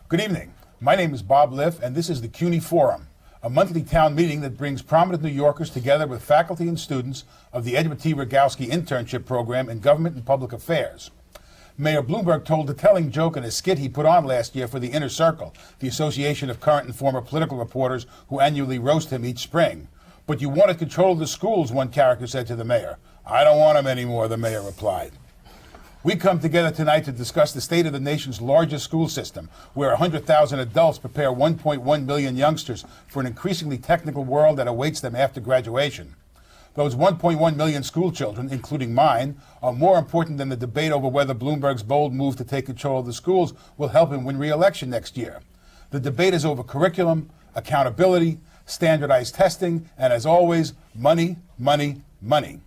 Good evening. My name is Bob Liff, and this is the CUNY Forum, a monthly town meeting that brings prominent New Yorkers together with faculty and students of the Edward T. Rogowsky Internship Program in Government and Public Affairs. Mayor Bloomberg told a telling joke in a skit he put on last year for the Inner Circle, the association of current and former political reporters who annually roast him each spring. "But you wanted control of the schools," one character said to the mayor. "I don't want them anymore," the mayor replied. We come together tonight to discuss the state of the nation's largest school system, where 100,000 adults prepare 1.1 million youngsters for an increasingly technical world that awaits them after graduation. Those 1.1 million school children, including mine, are more important than the debate over whether Bloomberg's bold move to take control of the schools will help him win re-election next year. The debate is over curriculum, accountability, standardized testing, and as always, money, money, money.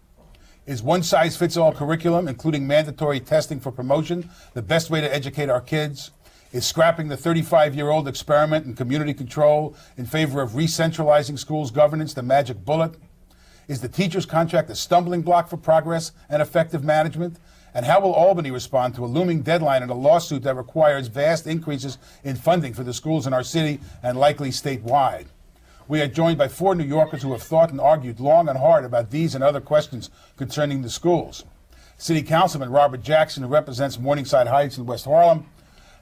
Is one-size-fits-all curriculum, including mandatory testing for promotion, the best way to educate our kids? Is scrapping the 35-year-old experiment in community control in favor of re-centralizing schools' governance the magic bullet? Is the teacher's contract a stumbling block for progress and effective management? And how will Albany respond to a looming deadline in a lawsuit that requires vast increases in funding for the schools in our city and likely statewide? We are joined by 4 New Yorkers who have thought and argued long and hard about these and other questions concerning the schools. City Councilman Robert Jackson, who represents Morningside Heights in West Harlem,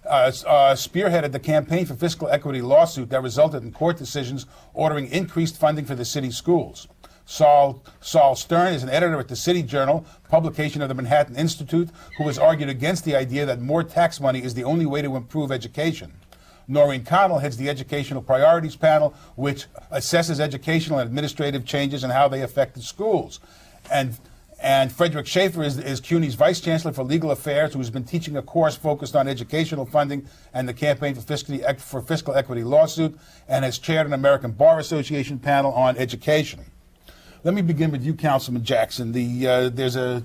spearheaded the Campaign for Fiscal Equity lawsuit that resulted in court decisions ordering increased funding for the city's schools. Saul Stern is an editor at the City Journal, publication of the Manhattan Institute, who has argued against the idea that more tax money is the only way to improve education. Noreen Connell heads the Educational Priorities Panel, which assesses educational and administrative changes and how they affect the schools. And Frederick Schaefer is CUNY's Vice Chancellor for Legal Affairs, who has been teaching a course focused on educational funding and the Campaign for Fiscal Equity lawsuit, and has chaired an American Bar Association panel on education. Let me begin with you, Councilman Jackson. There's a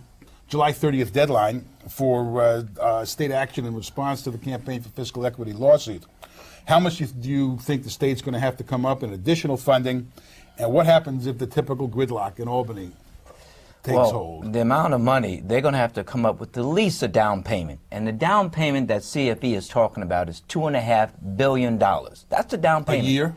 July 30th deadline for state action in response to the Campaign for Fiscal Equity lawsuit. How much do you think the state's going to have to come up in additional funding? And what happens if the typical gridlock in Albany takes hold? The amount of money, they're going to have to come up with at least a down payment. And the down payment that CFE is talking about is $2.5 billion. That's the down payment. A year?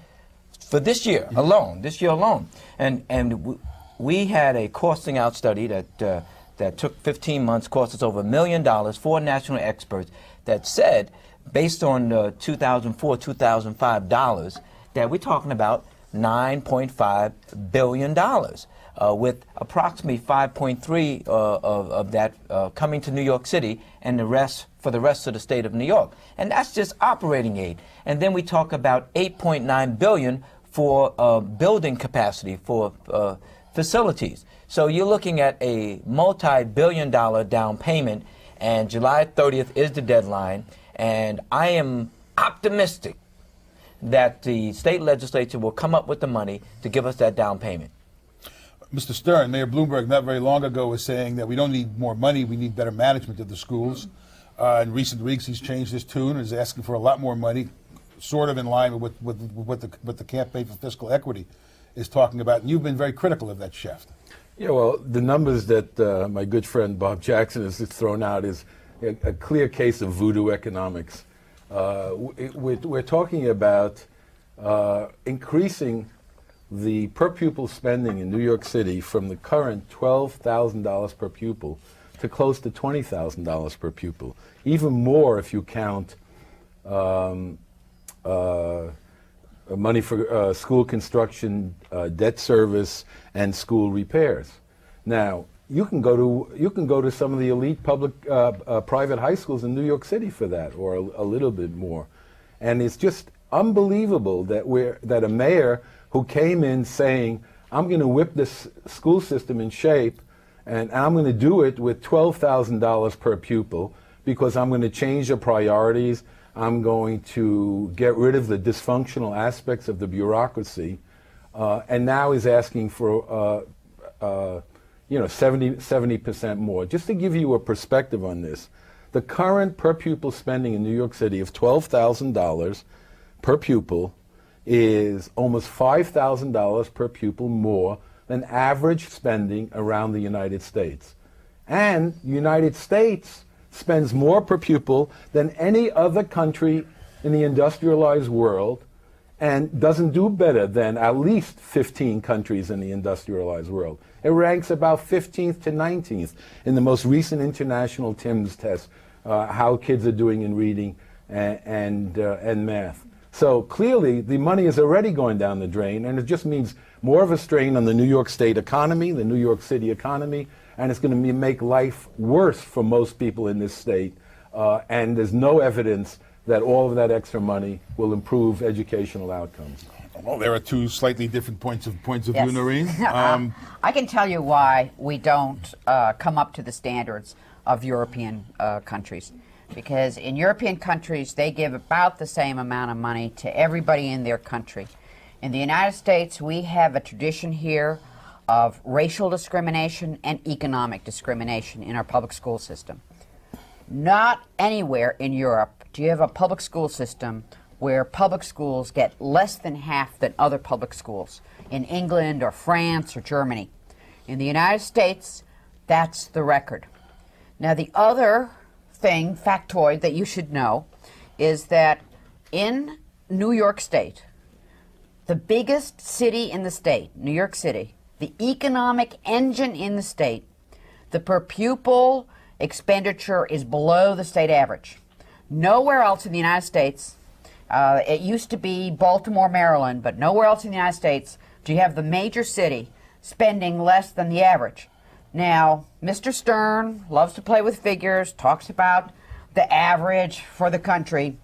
For this year alone, this year alone. And we had a costing out study that took 15 months, cost us over $1 million, 4 national experts that said, based on 2004-2005 dollars, that we're talking about $9.5 billion, with approximately 5.3 of that coming to New York City, and the rest for the rest of the state of New York. And that's just operating aid. And then we talk about $8.9 billion for building capacity for facilities. So you're looking at a multi-billion-dollar down payment, and July 30th is the deadline. And I am optimistic that the state legislature will come up with the money to give us that down payment. Mr. Stern, Mayor Bloomberg not very long ago was saying that we don't need more money, we need better management of the schools. In recent weeks, he's changed his tune and is asking for a lot more money, sort of in line with what the Campaign for Fiscal Equity is talking about. And you've been very critical of that shift. Yeah, well, the numbers that my good friend Bob Jackson has thrown out is a clear case of voodoo economics. We're talking about increasing the per pupil spending in New York City from the current $12,000 per pupil to close to $20,000 per pupil. Even more if you count money for school construction, debt service, and school repairs. Now, you can go to some of the elite public private high schools in New York City for that, or a little bit more, and it's just unbelievable that a mayor who came in saying, "I'm going to whip this school system in shape, and I'm going to do it with $12,000 per pupil because I'm going to change the priorities. I'm going to get rid of the dysfunctional aspects of the bureaucracy," and now is asking for 70% more. Just to give you a perspective on this, the current per pupil spending in New York City of $12,000 per pupil is almost $5,000 per pupil more than average spending around the United States. And the United States spends more per pupil than any other country in the industrialized world and doesn't do better than at least 15 countries in the industrialized world. It ranks about 15th to 19th in the most recent international TIMSS test, how kids are doing in reading and math. So clearly, the money is already going down the drain, and it just means more of a strain on the New York State economy, the New York City economy, and it's going to make life worse for most people in this state. And there's no evidence that all of that extra money will improve educational outcomes. Well, there are two slightly different points of Yes. view, Noreen. I can tell you why we don't come up to the standards of European countries. Because in European countries, they give about the same amount of money to everybody in their country. In the United States, we have a tradition here of racial discrimination and economic discrimination in our public school system. Not anywhere in Europe do you have a public school system where public schools get less than half than other public schools in England or France or Germany. In the United States, that's the record. Now, the other factoid that you should know is that in New York State, the biggest city in the state, New York City, the economic engine in the state, the per pupil expenditure is below the state average. Nowhere else in the United States, it used to be Baltimore, Maryland, but nowhere else in the United States do you have the major city spending less than the average. Now, Mr. Stern loves to play with figures, talks about the average for the country.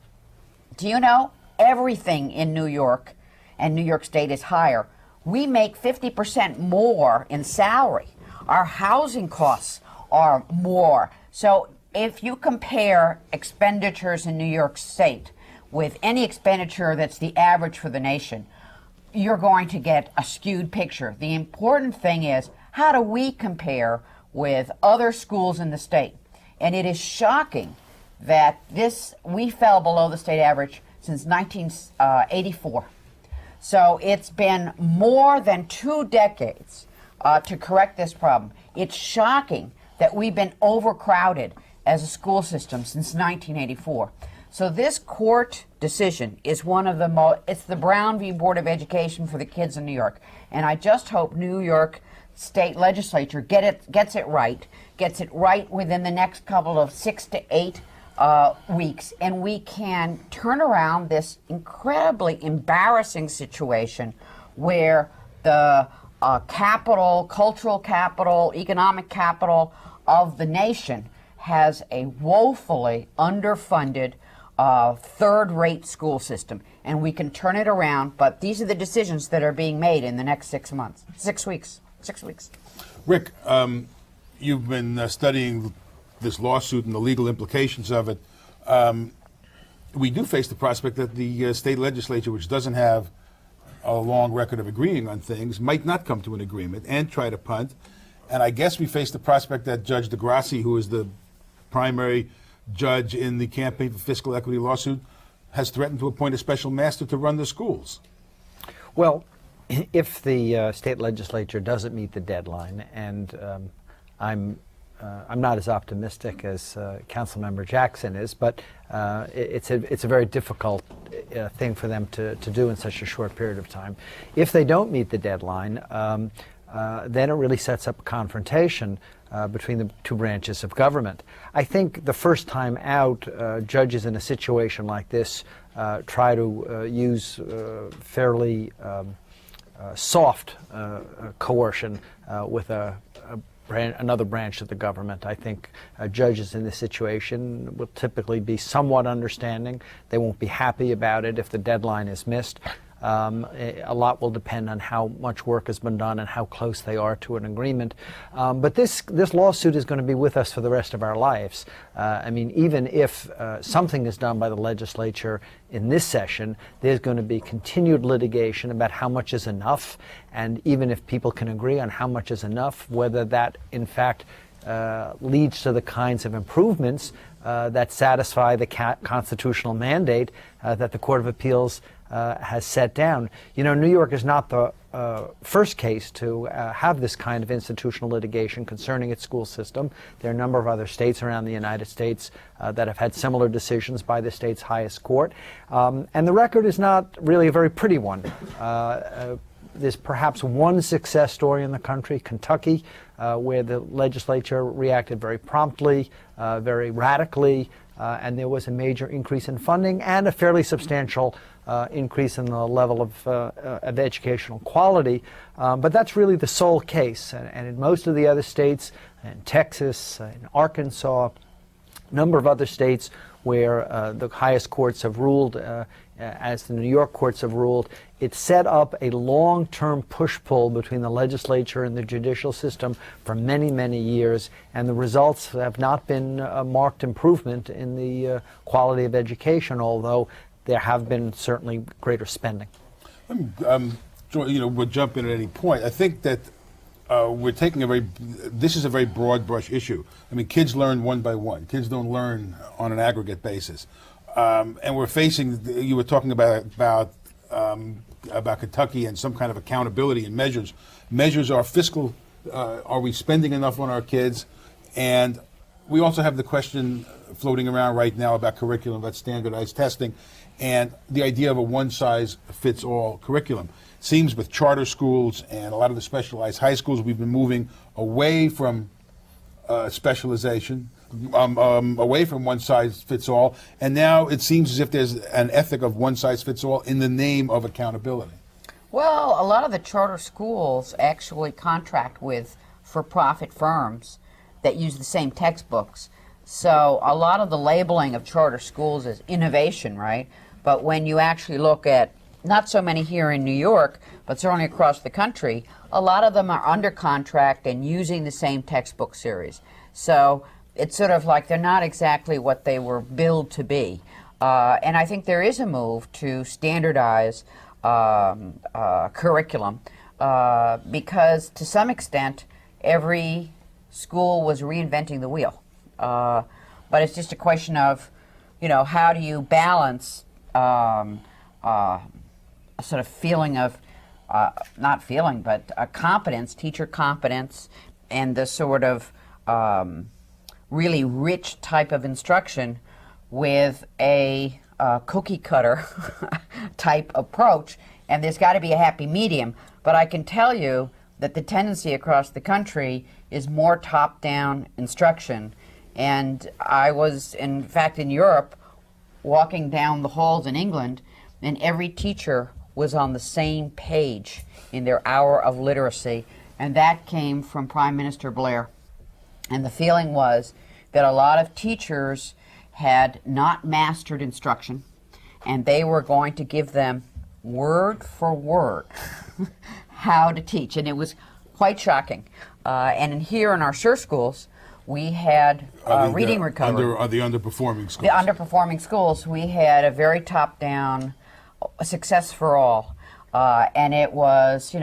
Do you know everything in New York and New York State is higher? We make 50% more in salary. Our housing costs are more. So if you compare expenditures in New York State with any expenditure that's the average for the nation, you're going to get a skewed picture. The important thing is, how do we compare with other schools in the state? And it is shocking that we fell below the state average since 1984. So it's been more than 2 decades to correct this problem. It's shocking that we've been overcrowded as a school system since 1984. So this court decision is one of the it's the Brown v. Board of Education for the kids in New York. And I just hope New York State Legislature gets it right within the next couple of 6 to 8 weeks, and we can turn around this incredibly embarrassing situation where the capital, cultural capital, economic capital of the nation has a woefully underfunded third-rate school system, and we can turn it around. But these are the decisions that are being made in the next 6 weeks. Rick, you've been studying this lawsuit and the legal implications of it. We do face the prospect that the state legislature, which doesn't have a long record of agreeing on things, might not come to an agreement and try to punt. And I guess we face the prospect that Judge DeGrassi, who is the primary judge in the Campaign for Fiscal Equity lawsuit, has threatened to appoint a special master to run the schools. Well, if the state legislature doesn't meet the deadline, and I'm not as optimistic as Councilmember Jackson is, but it's a very difficult thing for them to do in such a short period of time. If they don't meet the deadline, then it really sets up a confrontation between the two branches of government. I think the first time out, judges in a situation like this try to use fairly soft coercion with another branch of the government. I think judges in this situation will typically be somewhat understanding. They won't be happy about it if the deadline is missed. A lot will depend on how much work has been done and how close they are to an agreement. But this lawsuit is going to be with us for the rest of our lives. I mean, even if something is done by the legislature in this session, there's going to be continued litigation about how much is enough, and even if people can agree on how much is enough, whether that in fact leads to the kinds of improvements that satisfy the constitutional mandate that the Court of Appeals has set down. You know, New York is not the first case to have this kind of institutional litigation concerning its school system. There are a number of other states around the United States that have had similar decisions by the state's highest court. And the record is not really a very pretty one. There's perhaps one success story in the country, Kentucky, where the legislature reacted very promptly, very radically, and there was a major increase in funding and a fairly substantial increase in the level of educational quality. But that's really the sole case. And in most of the other states, in Texas, in Arkansas, a number of other states where the highest courts have ruled, as the New York courts have ruled, it set up a long-term push-pull between the legislature and the judicial system for many, many years, and the results have not been a marked improvement in the quality of education, although there have been certainly greater spending. We'll jump in at any point. I think that we're taking this is a very broad brush issue. I mean, kids learn one by one. Kids don't learn on an aggregate basis. And we're facing, you were talking about Kentucky and some kind of accountability and measures. Measures are fiscal. Are we spending enough on our kids? And we also have the question floating around right now about curriculum, about standardized testing, and the idea of a one-size-fits-all curriculum. Seems with charter schools and a lot of the specialized high schools, we've been moving away from specialization, away from one-size-fits-all, and now it seems as if there's an ethic of one-size-fits-all in the name of accountability. Well, a lot of the charter schools actually contract with for-profit firms that use the same textbooks. So a lot of the labeling of charter schools is innovation, right? But when you actually look at, not so many here in New York, but certainly across the country, a lot of them are under contract and using the same textbook series. So it's sort of like they're not exactly what they were billed to be. And I think there is a move to standardize curriculum because to some extent every school was reinventing the wheel. But it's just a question of, how do you balance a sort of feeling of, not feeling, but a competence, teacher competence, and the sort of really rich type of instruction with a cookie cutter type approach. And there's got to be a happy medium. But I can tell you that the tendency across the country is more top-down instruction. And I was, in fact, in Europe, walking down the halls in England, and every teacher was on the same page in their hour of literacy, and that came from Prime Minister Blair. And the feeling was that a lot of teachers had not mastered instruction, and they were going to give them word for word how to teach, and it was quite shocking. And here in our SURE schools, we had reading recovery. Are the underperforming schools? The underperforming schools, we had a very top-down success for all, and it was,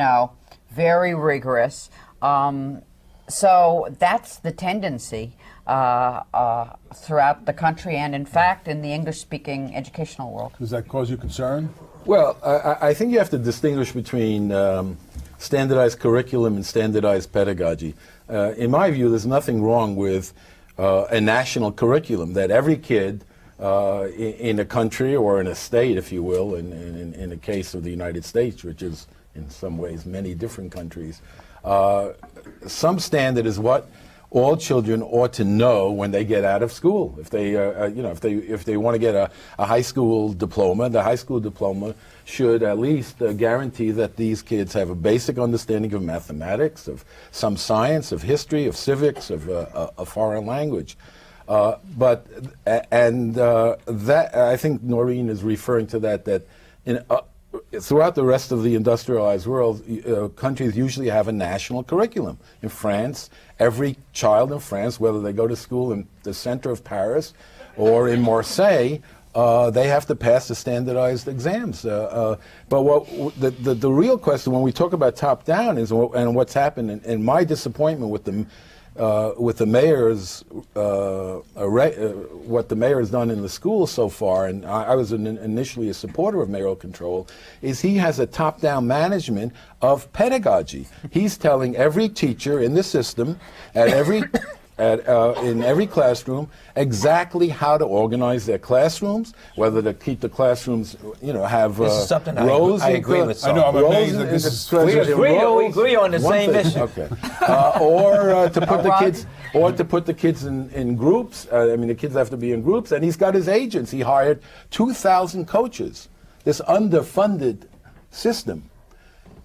very rigorous. So that's the tendency throughout the country, and in fact, in the English-speaking educational world. Does that cause you concern? Well, I think you have to distinguish between standardized curriculum and standardized pedagogy. In my view, there's nothing wrong with a national curriculum that every kid in a country or in a state, if you will, in the case of the United States, which is in some ways many different countries, some standard is what all children ought to know when they get out of school. If they, if they want to get a high school diploma, the high school diploma should at least guarantee that these kids have a basic understanding of mathematics, of some science, of history, of civics, of a foreign language. That I think Noreen is referring to that in, throughout the rest of the industrialized world, countries usually have a national curriculum. In France, every child in France, whether they go to school in the center of Paris or in Marseille, they have to pass the standardized exams. But the real question when we talk about top-down is, and what's happened, and my disappointment with with the mayor's what the mayor has done in the schools so far, and I was initially a supporter of mayoral control, is he has a top-down management of pedagogy. He's telling every teacher in the system at every in every classroom exactly how to organize their classrooms, whether to keep the classrooms, have This is something rows. I agree with. I know, I'm rows amazed in- that this in- is... We agree on the One same thing, issue. Okay. Or to put the Rod? kids, or to put the kids in groups. The kids have to be in groups, and he's got his agents. He hired 2,000 coaches. This underfunded system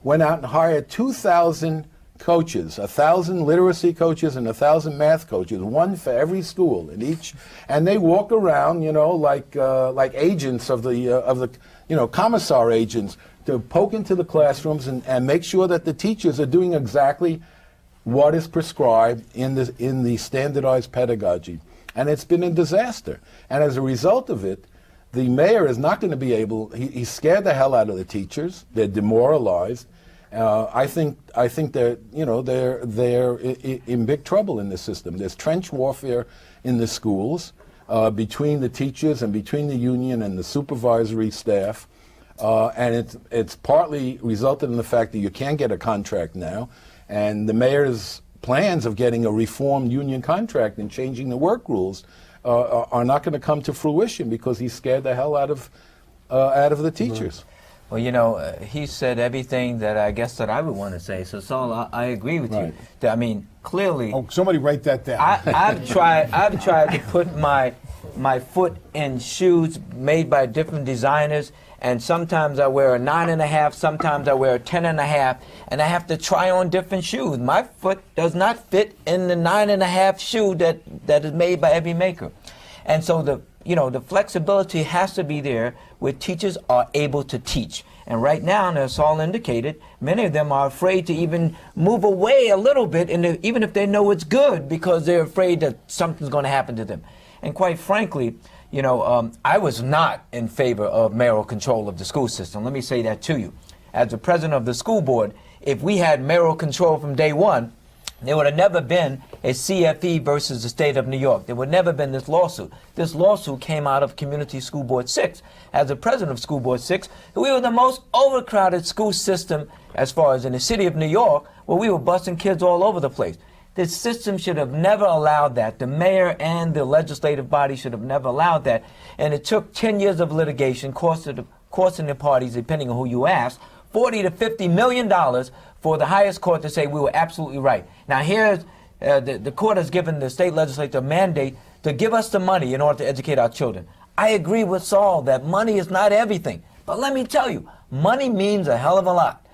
went out and hired 2,000 coaches, 1,000 literacy coaches and 1,000 math coaches, one for every school in each, and they walk around, like agents of the commissar agents, to poke into the classrooms and make sure that the teachers are doing exactly what is prescribed in the standardized pedagogy. And it's been a disaster. And as a result of it, the mayor is not going to be able. He's scared the hell out of the teachers. They're demoralized. I think they're in big trouble in the system. There's trench warfare in the schools between the teachers and between the union and the supervisory staff, and it's partly resulted in the fact that you can't get a contract now, and the mayor's plans of getting a reformed union contract and changing the work rules are not going to come to fruition because he's scared the hell out of the teachers. Well, he said everything that I guess that I would want to say. So, Saul, I agree with Right. you. I mean, clearly, Oh, somebody write that down. I've tried to put my foot in shoes made by different designers, and sometimes I wear a 9.5, sometimes I wear a 10.5, and I have to try on different shoes. My foot does not fit in the 9.5 shoe that is made by every maker, and so the flexibility has to be there where teachers are able to teach. And right now, and as Saul indicated, many of them are afraid to even move away a little bit, even if they know it's good, because they're afraid that something's going to happen to them. And quite frankly, I was not in favor of mayoral control of the school system. Let me say that to you. As the president of the school board, if we had mayoral control from day one, there would have never been a CFE versus the state of New York. There would never been this lawsuit. This lawsuit came out of Community School Board 6. As the president of School Board 6, we were the most overcrowded school system as far as in the city of New York, where we were busing kids all over the place. The system should have never allowed that. The mayor and the legislative body should have never allowed that. And it took 10 years of litigation, costing the parties, depending on who you ask, $40 to $50 million for the highest court to say we were absolutely right. Now here's, the court has given the state legislature a mandate to give us the money in order to educate our children. I agree with Saul that money is not everything. But let me tell you, money means a hell of a lot.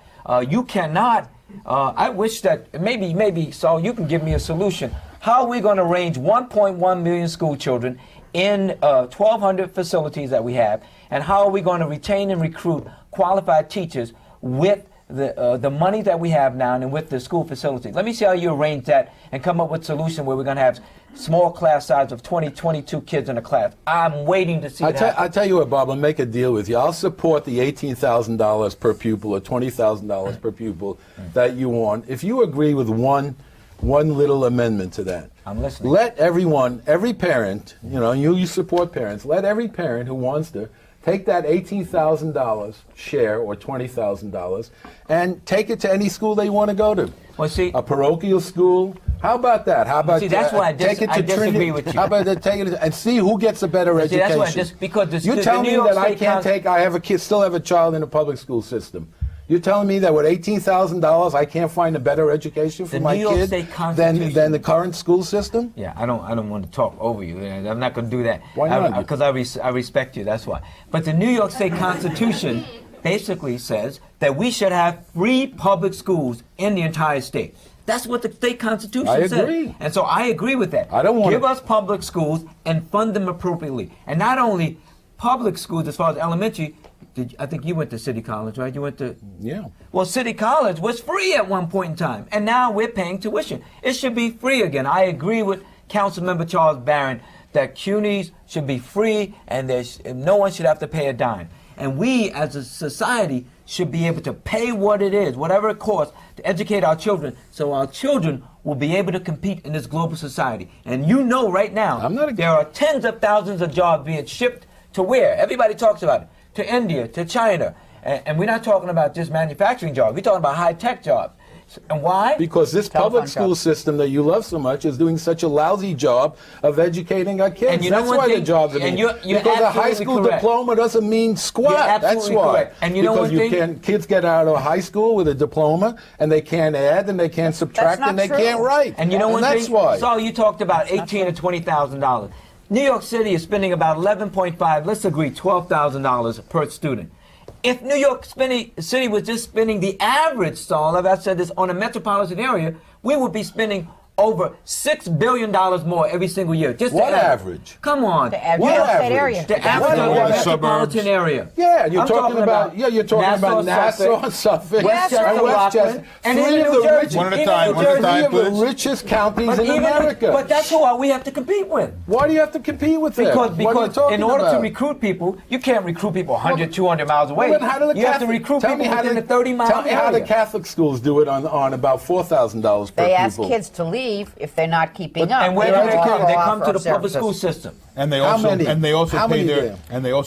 You cannot, I wish that, maybe Saul, you can give me a solution. How are we going to range 1.1 million school children in 1,200 facilities that we have, and how are we going to retain and recruit qualified teachers with the money that we have now and with the school facilities? Let me see how you arrange that and come up with a solution where we're going to have small class size of 20, 22 kids in a class. I'm waiting to see that. I tell you what, Bob, I'll make a deal with you. I'll support the $18,000 per pupil or $20,000 per pupil that you want if you agree with one little amendment to that. I'm listening. Let every parent, you support parents, let every parent who wants to take that $18,000 share or $20,000 and take it to any school they want to go to. Well, see, a parochial school. How about that? How about see, that's why I take it to disagree Trinity? with you. How about that? Take it and see who gets a better See, education. that's why because you tell me New York that I State can't take. I have a kid, still have a child in a public school system. You're telling me that with $18,000 I can't find a better education for my New York kid State Constitution- than the current school system? Yeah, I don't want to talk over you. I'm not going to do that. Why not? Because I respect you. That's why. But the New York State Constitution basically says that we should have free public schools in the entire state. That's what the state constitution says. I agree. And so I agree with that. I don't want Give us public schools and fund them appropriately. And not only public schools as far as elementary. I think you went to City College, right? You went to... Yeah. Well, City College was free at one point in time, and now we're paying tuition. It should be free again. I agree with Councilmember Charles Barron that CUNYs should be free and no one should have to pay a dime. And we, as a society, should be able to pay what it is, whatever it costs, to educate our children, so our children will be able to compete in this global society. And you know right now, there are tens of thousands of jobs being shipped to where? Everybody talks about it. To India, to China. And we're not talking about just manufacturing jobs. We're talking about high-tech jobs. And why? Because this public school system that you love so much is doing such a lousy job of educating our kids. And you know That's why the jobs are being. Because a high school diploma doesn't mean squat. That's why. Correct. And you know because you can't. Kids get out of high school with a diploma and they can't add and they can't subtract and they can't write. And you know one that's thing? why. Saul, you talked about $18,000 to $20,000. New York City is spending about 11.5. Let's agree, $12,000 per student. If New York City was just spending the average, Saul, as I said this, on a metropolitan area, we would be spending over $6 billion more every single year. Just what average? Come on. The average area. The average of the metropolitan area. Yeah, you're talking about Nassau, Suffolk, Westchester, and three of the richest. One at a time, the richest counties in America. But that's who we have to compete with. Why do you have to compete with them? Because in order to recruit people, you can't recruit people 100, 200 miles away. You have to recruit people within the 30-mile area. Tell me how the Catholic schools do it on about $4,000 per pupil. They ask kids to leave if they're not keeping up. And where do they come? They come to the public school system. And they also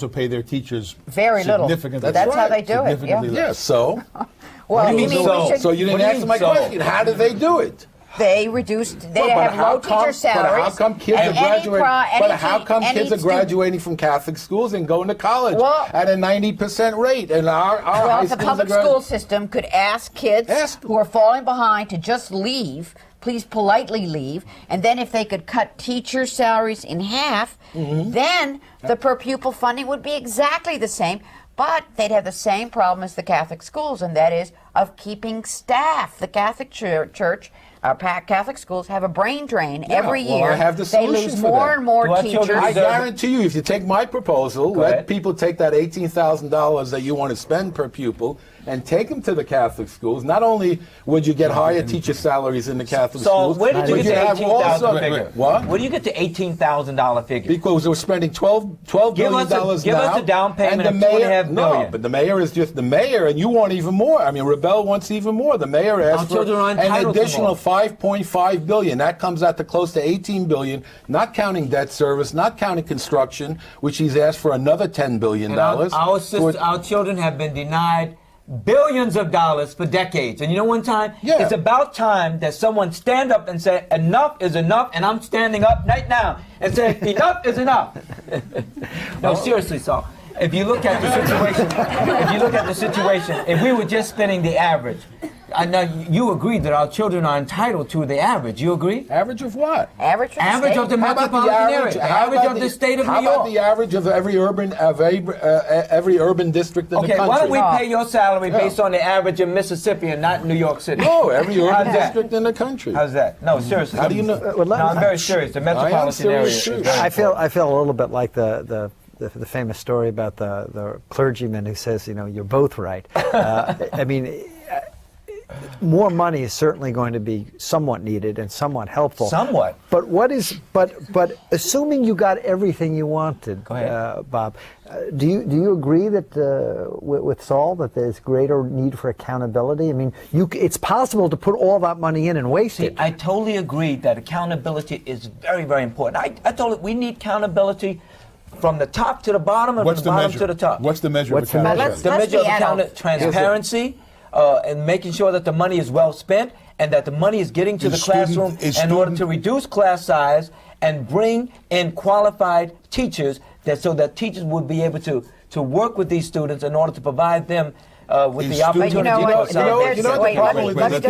pay their teachers very little. Significantly. That's how they do it. Yeah. So. Well, So you didn't answer my question. How do they do it? They reduced. They have low teacher salaries. But how come kids are graduating? But how come kids are graduating from Catholic schools and going to college at a 90% rate? And our high the public school system could ask kids who are falling behind to just leave. Please politely leave, and then if they could cut teacher salaries in half, then the per pupil funding would be exactly the same, but they'd have the same problem as the Catholic schools, and that is of keeping staff. The Catholic Church, Catholic schools have a brain drain every year. I have the they solution lose for more that. and more teachers. I guarantee you, if you take my proposal, let people take that $18,000 that you want to spend per pupil and take them to the Catholic schools. Not only would you get higher teacher salaries in the Catholic schools, where did you get the $18,000 figure? What? Where do you get the $18,000 figure? Because we're spending $12 billion now. Give us a down payment of $2.5 billion. No, but the mayor is just the mayor, and you want even more. I mean, Rebel wants even more. The mayor asked for an additional $5.5 billion. That comes out to close to $18 billion, not counting debt service, not counting construction, which he's asked for another $10 billion. And our children have been denied billions of dollars for decades. And you know one time? It's about time that someone stand up and say, enough is enough, and I'm standing up right now and say, enough is enough. No, seriously, Saul. If you look at the situation, if we were just spending the average, I know you agree that our children are entitled to the average. You agree? Average of what? Average of the metropolitan area. Average of the state of New York. How about the average of every urban district in the country? Okay, why don't we pay your salary based on the average in Mississippi and not New York City? No, every urban district in the country. How's that? No, seriously. How do you know? No, I'm very serious. The metropolitan area. I feel a little bit like the famous story about the clergyman who says, you're both right. I mean, more money is certainly going to be somewhat needed and somewhat helpful. Somewhat. But assuming you got everything you wanted, Bob, do you agree that with Saul that there's greater need for accountability? I mean, it's possible to put all that money in and waste it. I totally agree that accountability is very, very important. I told it we need accountability from the top to the bottom and from the bottom to the top. What's the measure of accountability? The measure of transparency. And making sure that the money is well spent and that the money is getting to the classroom in order to reduce class size and bring in qualified teachers so that teachers would be able to work with these students in order to provide them with the opportunity you know what the problem with that?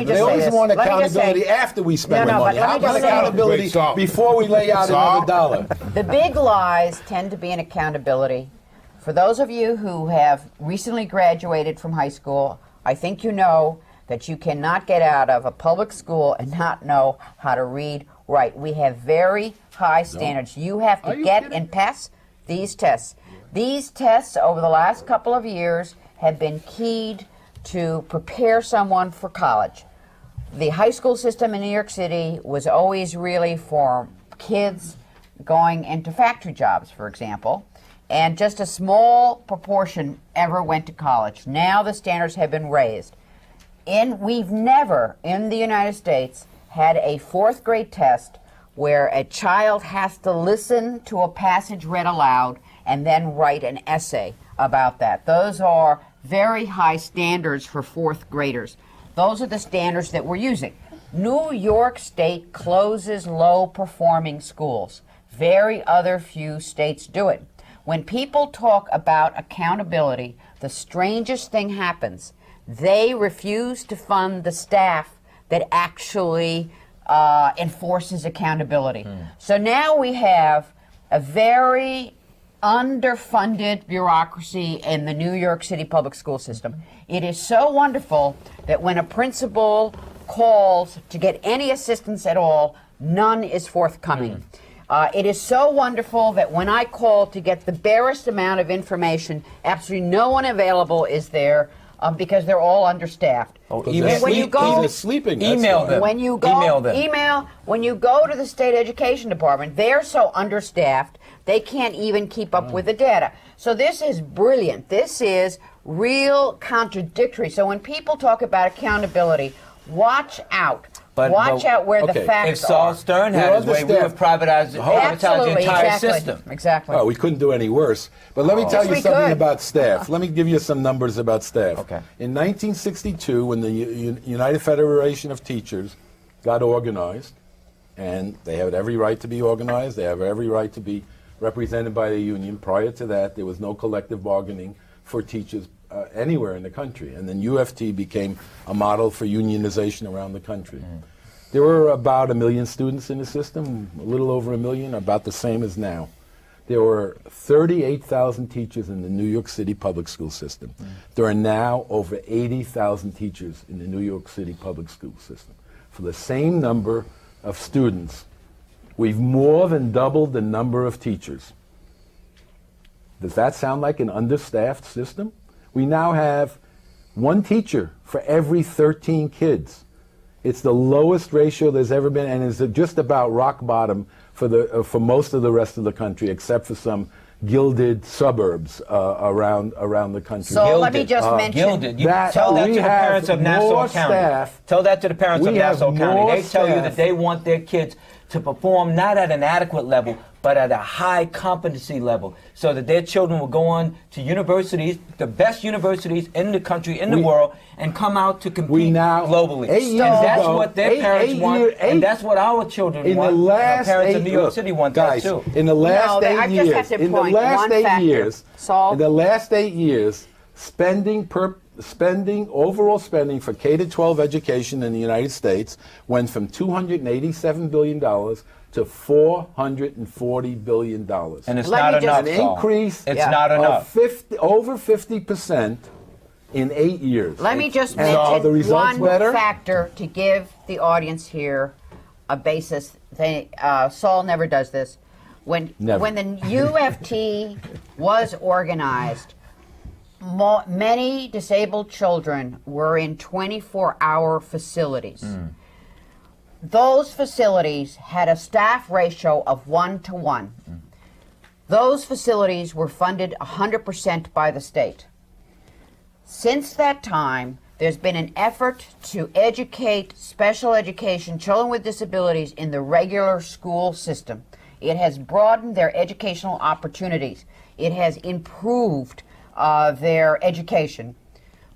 They always want accountability after we spend the money. How about accountability before we lay out another dollar? The big lies tend to be in accountability. For those of you who have recently graduated from high school, I think you know that you cannot get out of a public school and not know how to read, write. We have very high standards. You have to get and pass these tests. These tests over the last couple of years have been keyed to prepare someone for college. The high school system in New York City was always really for kids going into factory jobs, for example. and just a small proportion ever went to college. Now the standards have been raised. We've never, in the United States, had a 4th grade test where a child has to listen to a passage read aloud and then write an essay about that. Those are very high standards for 4th graders. Those are the standards that we're using. New York State closes low-performing schools. Very other few states do it. When people talk about accountability, the strangest thing happens. They refuse to fund the staff that actually enforces accountability. So now we have a very underfunded bureaucracy in the New York City public school system. It is so wonderful that when a principal calls to get any assistance at all, none is forthcoming. It is so wonderful that when I call to get the barest amount of information, absolutely no one available is there because they're all understaffed. When you go sleeping, email them. When you go when you go to the state education department, they're so understaffed they can't even keep up with the data. So this is brilliant. This is real contradictory. So when people talk about accountability, watch out. Watch out where the facts if Saul Stern had his way, we would have privatized the entire system. Exactly. Oh, we couldn't do any worse. But let me tell you something about staff. Let me give you some numbers about staff. Okay. In 1962, when the United Federation of Teachers got organized, and they have every right to be organized, they have every right to be represented by a union. Prior to that, there was no collective bargaining for teachers anywhere in the country. And then UFT became a model for unionization around the country. There were about 1 million students in the system, a little over 1 million, about the same as now. There were 38,000 teachers in the New York City public school system. There are now over 80,000 teachers in the New York City public school system. For the same number of students, we've more than doubled the number of teachers. Does that sound like an understaffed system? We now have 1 teacher for every 13 kids. It's the lowest ratio there's ever been, and is just about rock bottom for most of the rest of the country, except for some gilded suburbs around the country. So let me just mention gilded. Tell that to the parents of Nassau County. Tell that to the parents of Nassau County. They tell you that they want their kids to perform not at an adequate level, but at a high competency level, so that their children will go on to universities, the best universities in the country, in the world, and come out to compete globally. And that's what their parents want, and that's what our children want. The parents of New York City want that too. In the last 8 years, in the last 8 years, overall spending for K-12 education in the United States went from $287 billion to $440 billion. And it's not enough. An increase it's not enough. Of over 50% in 8 years. Let me just mention one factor to give the audience here a basis. Saul never does this. When the UFT was organized, many disabled children were in 24-hour facilities. Those facilities had a staff ratio of 1 to 1. Those facilities were funded 100% by the state. Since that time, there's been an effort to educate special education children with disabilities in the regular school system. It has broadened their educational opportunities. It has improved their education.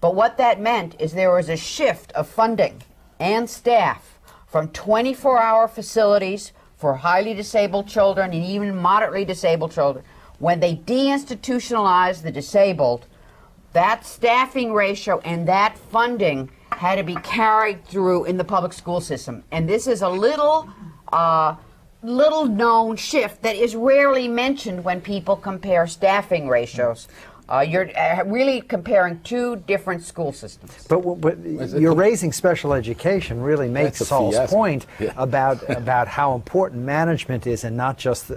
But what that meant is there was a shift of funding and staff from 24-hour facilities for highly disabled children and even moderately disabled children. When they deinstitutionalized the disabled, that staffing ratio and that funding had to be carried through in the public school system. And this is a little known shift that is rarely mentioned when people compare staffing ratios. You're really comparing two different school systems. But you're raising special education really makes That's a Saul's fiasco. point Yeah. about how important management is and not just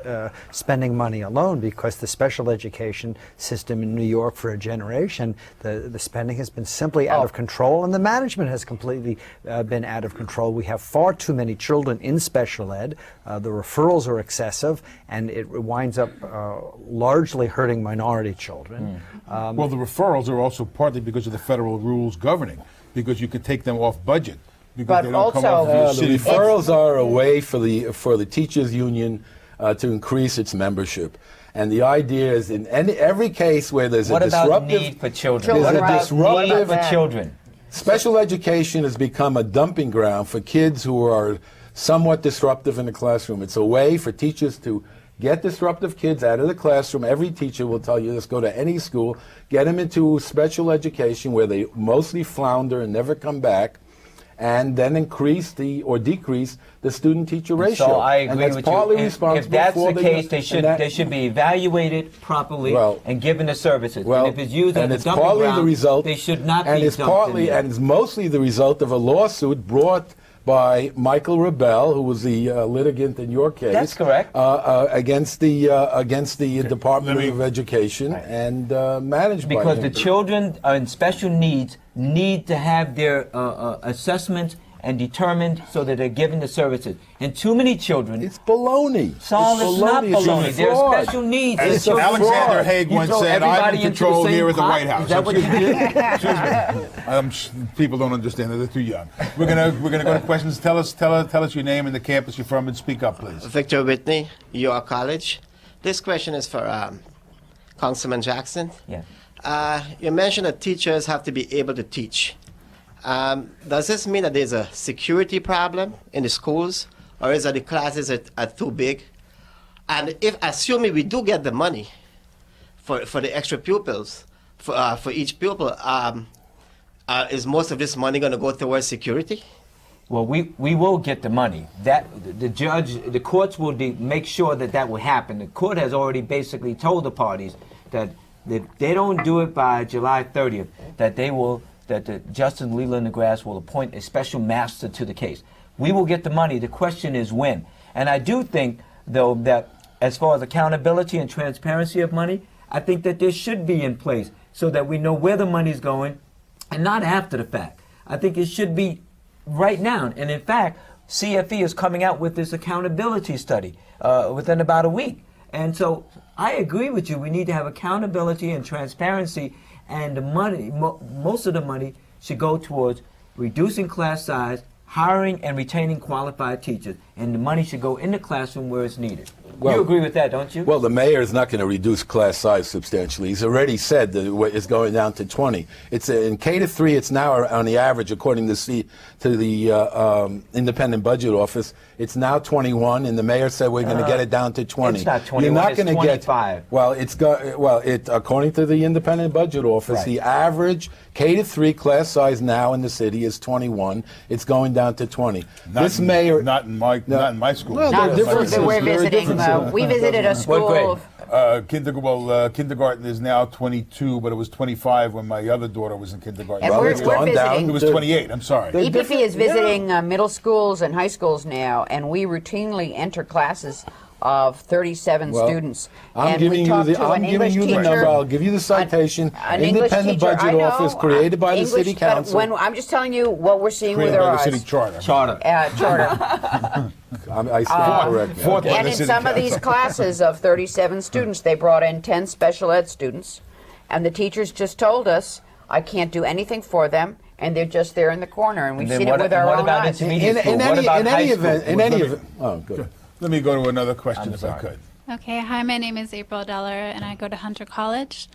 spending money alone, because the special education system in New York for a generation, the spending has been simply out of control and the management has completely been out of control. We have far too many children in special ed. The referrals are excessive and it winds up largely hurting minority children. Well, the referrals are also partly because of the federal rules governing, because you could take them off budget because But they don't come also- off your The city. referrals are a way for the teachers union to increase its membership. And the idea is in every case where there's What a about disruptive need for children? Children, What there's a about disruptive need for that? children? Special education has become a dumping ground for kids who are somewhat disruptive in the classroom. It's a way for teachers to get disruptive kids out of the classroom. Every teacher will tell you this, go to any school, get them into special education where they mostly flounder and never come back, and then increase or decrease the student-teacher ratio. So I and agree that's with partly you. responsible If that's for the case, they and should be evaluated properly and given the services. Well, and if it's used and as it's a dumping partly ground, the result, they should not and be it's dumped partly in there. and it's mostly the result of a lawsuit brought by Michael Rebell, who was the litigant in your case. That's correct. Against the Department of Education and managed by Because him. the children in special needs need to have their assessments and determined so that they're given the services. And too many children, It's baloney. Saul, it's not It's a baloney. There are fraud. special needs. As It's a Alexander fraud. Haig You once throw said, I'm everybody in into the control same here at the pot? White House. Is that what you do? People don't understand that. They're too young. We're gonna go to questions. Tell us your name and the campus you're from and speak up, please. Victor Whitney, York College. This question is for Councilman Jackson. Yeah. You mentioned that teachers have to be able to teach. Does this mean that there's a security problem in the schools, or is that the classes are too big? And if, assuming we do get the money for the extra pupils, for each pupil, is most of this money going to go towards security? Well, we will get the money. That the courts will make sure that will happen. The court has already basically told the parties that if they don't do it by July 30th, that Justice Leland DeGrasse will appoint a special master to the case. We will get the money. The question is when. And I do think, though, that as far as accountability and transparency of money, I think that there should be in place so that we know where the money's going and not after the fact. I think it should be right now. And in fact, CFE is coming out with this accountability study within about a week. And so I agree with you. We need to have accountability and transparency, and the money, most of the money should go towards reducing class size, hiring and retaining qualified teachers, and the money should go in the classroom where it's needed. Well, you agree with that, don't you? Well, the mayor is not going to reduce class size substantially. He's already said that it's going down to 20. It's in K-3. It's now on the average, according to the Independent Budget Office. It's now 21, and the mayor said we're going to get it down to 20. It's not 21, You're not it's gonna 25. According to the Independent Budget Office, Right. the average K-3 class size now in the city is 21. It's going down to 20. Not in my school. Well, Not there are differences. we're There are visiting. differences. We visited a What school. grade? Kindergarten is now 22, but it was 25 when my other daughter was in kindergarten. And Well, we're it's gone down. visiting. It was 28. I'm sorry. They're EPP different, is visiting middle schools and high schools now, and we routinely enter classes of 37 Well, students. I'm and giving we you talk the to an English number. teacher, I'll give you the citation. an English Independent teacher, Budget I know, Office created by the English, City but Council. I'm just telling you what we're seeing Created with by our the city eyes. charter. Charter. I stand corrected. fourth one. And in City some of Council. these classes of 37 students, they brought in 10 special ed students, and the teachers just told us, I can't do anything for them, and they're just there in the corner, and we've Then seen it with our what own about eyes. intermediate school? What about high school? In any event. Oh, good. Let me go to another question I'm if I sorry. could. Okay, hi, my name is April Deller, and I go to Hunter College.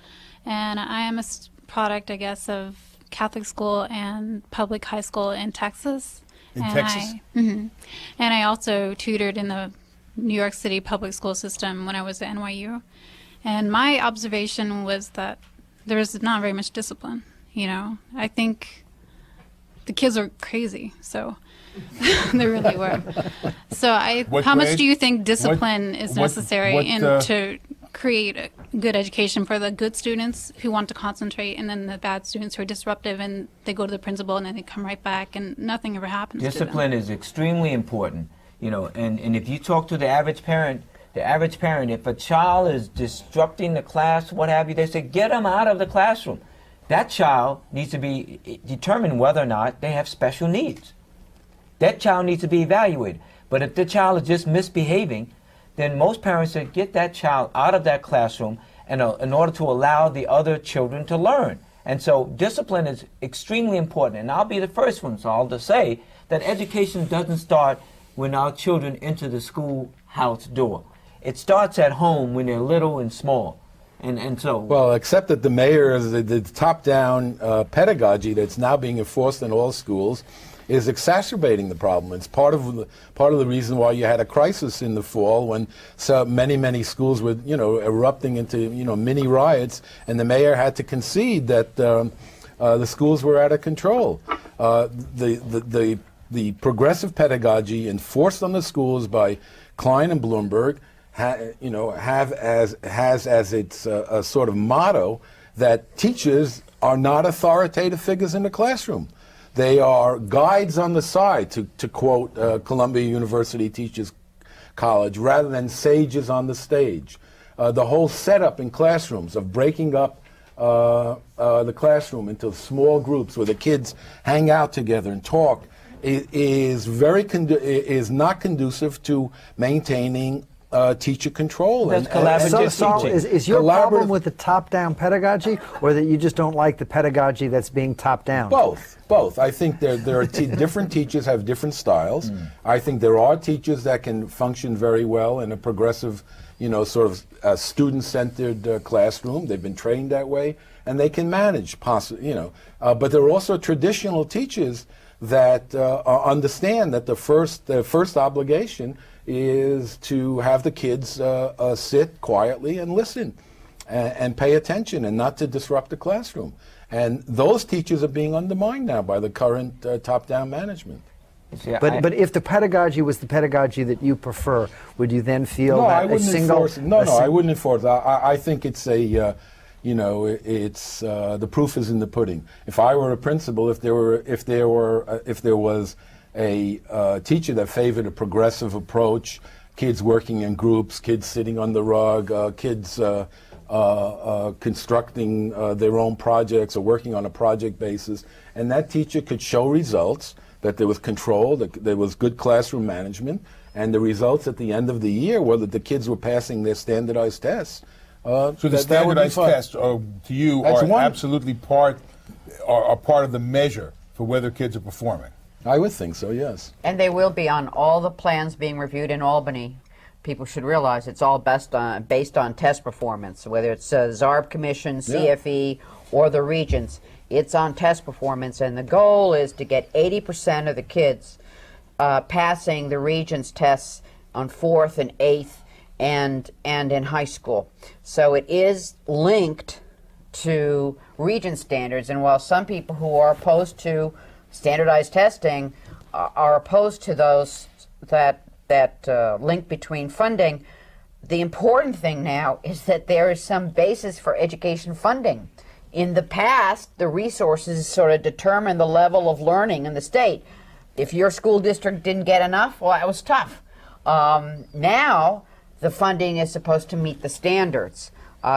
And I am a product, I guess, of Catholic school and public high school in Texas. In and Texas? And I also tutored in the New York City public school system when I was at NYU. And my observation was that there was not very much discipline, you know. I think the kids are crazy, so they really were. So What how much grade? do you think discipline is what- necessary what, to create a good education for the good students who want to concentrate, and then the bad students who are disruptive, and they go to the principal and then they come right back and nothing ever happens Discipline is extremely important, you know, and if you talk to the average parent, if a child is disrupting the class, what have you, they say, get them out of the classroom. That child needs to be determined whether or not they have special needs. That child needs to be evaluated. But if the child is just misbehaving, then most parents say, get that child out of that classroom in order to allow the other children to learn. And so discipline is extremely important. And I'll be the first one, Saul, to say that education doesn't start when our children enter the schoolhouse door. It starts at home when they're little and small. And so... Well, except that the mayor, the top-down pedagogy that's now being enforced in all schools is exacerbating the problem. It's part of the reason why you had a crisis in the fall when so many schools were, you know, erupting into, you know, mini riots, and the mayor had to concede that the schools were out of control. The progressive pedagogy enforced on the schools by Klein and Bloomberg has as its sort of motto that teachers are not authoritative figures in the classroom. They are guides on the side, to quote Columbia University Teachers College, rather than sages on the stage. The whole setup in classrooms of breaking up the classroom into small groups where the kids hang out together and talk is not conducive to maintaining teacher control. That's collaborative teaching. Is your problem with the top-down pedagogy, or that you just don't like the pedagogy that's being top-down? Both. I think there are different teachers have different styles. I think there are teachers that can function very well in a progressive, you know, sort of student-centered classroom. They've been trained that way, and they can manage, you know. But there are also traditional teachers that understand that the first obligation is to have the kids sit quietly and listen and pay attention and not to disrupt the classroom. And those teachers are being undermined now by the current top-down management. But if the pedagogy was the pedagogy that you prefer, would you then feel that I wouldn't enforce it. I wouldn't enforce it. I think it's a, you know, it's the proof is in the pudding. If I were a principal, if there was a teacher that favored a progressive approach, kids working in groups, kids sitting on the rug, kids constructing their own projects or working on a project basis, and that teacher could show results, that there was control, that there was good classroom management, and the results at the end of the year were that the kids were passing their standardized tests. So the standardized tests, to you, are absolutely part of the measure for whether kids are performing. I would think so, yes. And they will be on all the plans being reviewed in Albany. People should realize it's all based on test performance, whether it's ZARB Commission, CFE, or the regions. It's on test performance, and the goal is to get 80% of the kids passing the regions tests on 4th and 8th and in high school. So it is linked to region standards, and while some people who are opposed to standardized testing are opposed to those that link between funding, the important thing now is that there is some basis for education funding. In the past, the resources sort of determined the level of learning in the state. If your school district didn't get enough, well, that was tough. Now, the funding is supposed to meet the standards.